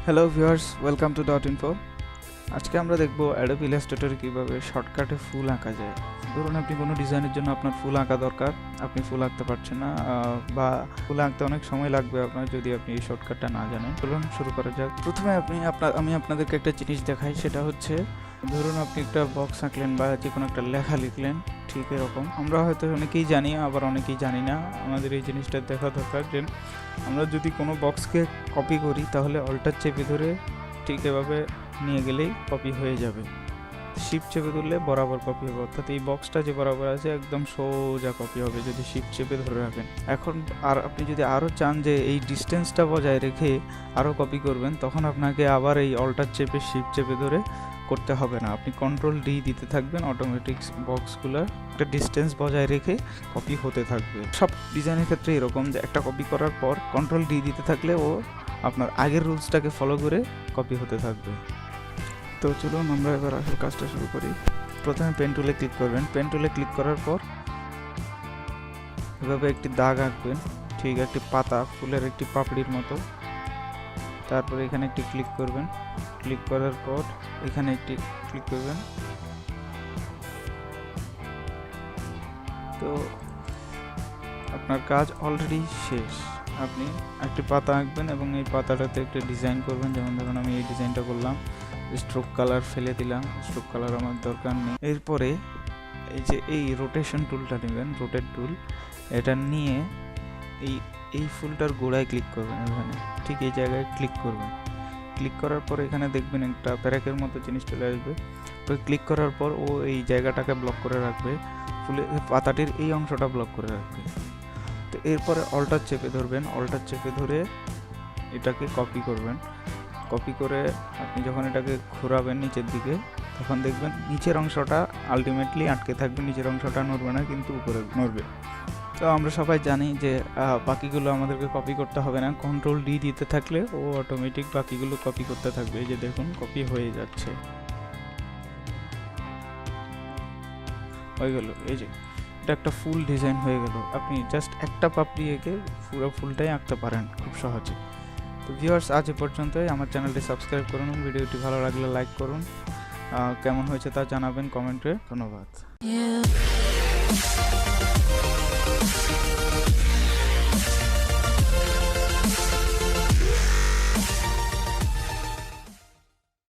Hello viewers, welcome to dot info. আজকে আমরা দেখব অ্যাডোব ইলাস্ট্রেটরে কীভাবে শর্টকাটে ফুল আঁকা যায়। ধরুন আপনি কোনো ডিজাইনের জন্য আপনার ফুল আঁকা দরকার, আপনি ফুল আঁকতে পারছেন না, বা ফুল আঁকতে অনেক সময় লাগবে আপনার যদি আপনি এই শর্টকাটটা না জানেন। চলুন শুরু করা যাক। প্রথমে আমি আপনাদেরকে একটা জিনিস দেখাই, সেটা হচ্ছে ধরুন আপনি একটা বক্স আঁকলেন বা যে কোনো একটা লেখা লিখলেন, ঠিক এরকম। আমরা হয়তো অনেকেই জানি, আবার অনেকেই জানি না। আমাদের এই জিনিসটা দেখা দরকার যে আমরা যদি কোনো বক্সকে কপি করি তাহলে অল্টার চেপে ধরে ঠিক এভাবে নিয়ে গেলেই কপি হয়ে যাবে। শিফট চেপে ধরলে বরাবর কপি হবে, অর্থাৎ এই বক্সটা যে বরাবর আছে একদম সোজা কপি হবে যদি শিফট চেপে ধরে রাখেন। এখন আর আপনি যদি আরও চান যে এই ডিস্টেন্সটা বজায় রেখে আরও কপি করবেন, তখন আপনাকে আবার এই অল্টার চেপে শিফট চেপে ধরে করতে হবে না। আপনি কন্ট্রোল ডি দিতে থাকবেন, অটোমেটিক বক্সগুলোর একটা ডিস্টেন্স বজায় রেখে কপি হতে থাকবে। সব ডিজাইনের ক্ষেত্রে এরকম যে একটা কপি করার পর কন্ট্রোল ডি দিতে থাকলে ও আপনার আগের রুলসটাকে ফলো করে কপি হতে থাকবে। তো চলুন আমরা এবার আসল কাজটা শুরু করি। প্রথমে পেন টুলে ক্লিক করবেন। পেন টুলে ক্লিক করার পর এভাবে একটি দাগ আঁকবেন, ঠিক একটি পাতা, ফুলের একটি পাপড়ির মতো। তারপরে এখানে একটি ক্লিক করবেন। ক্লিক করার পর এখানে একটি ক্লিক করবেন। তো আপনার কাজ অলরেডি শেষ। আপনি একটি পাতা আঁকবেন এবং এই পাতাটাতে একটি ডিজাইন করবেন। যেমন ধরুন আমি এই ডিজাইনটা করলাম, স্ট্রোক কালার ফেলে দিলাম, স্ট্রোক কালার আমার দরকার নেই। এরপরে এই রোটেশন টুলটা নেবেন, রোটেট টুল, এটা নিয়ে এই ফুলটার গোড়ায় ক্লিক করবেন। এখানে ঠিক এই জায়গায় ক্লিক করবেন। ক্লিক করার পর এখানে দেখবেন একটা প্যারাকের মতো জিনিস চলে আসবে। তো ক্লিক করার পর ও এই জায়গাটাকে ব্লক করে রাখবে, ফুলের পাতাটির এই অংশটা ব্লক করে রাখবে। তো এরপরে অল্টার চেপে ধরবেন, অল্টার চেপে ধরে এটাকে কপি করবেন। কপি করে আপনি যখন এটাকে ঘোরাবেন নিচের দিকে, তখন দেখবেন নিচের অংশটা আলটিমেটলি আটকে থাকবে, নিচের অংশটা নড়বে না, কিন্তু উপরে নড়বে। তো আমরা সবাই জানি যে বাকিগুলো আমাদেরকে কপি করতে হবে না, কন্ট্রোল ডি দিতে থাকলে ও অটোমেটিক বাকিগুলো কপি করতে থাকবে। এই যে দেখুন কপি হয়ে যাচ্ছে, হয়ে গেল। এই যে এটা একটা ফুল ডিজাইন হয়ে গেল। আপনি জাস্ট একটা পাপড়ি এঁকে পুরো ফুলটাই আঁকতে পারেন খুব সহজে। তো ভিউয়ার্স, আজ এ পর্যন্তই। আমার চ্যানেলটি সাবস্ক্রাইব করুন, ভিডিওটি ভালো লাগলে লাইক করুন, কেমন হয়েছে তা জানাবেন কমেন্টে। ধন্যবাদ।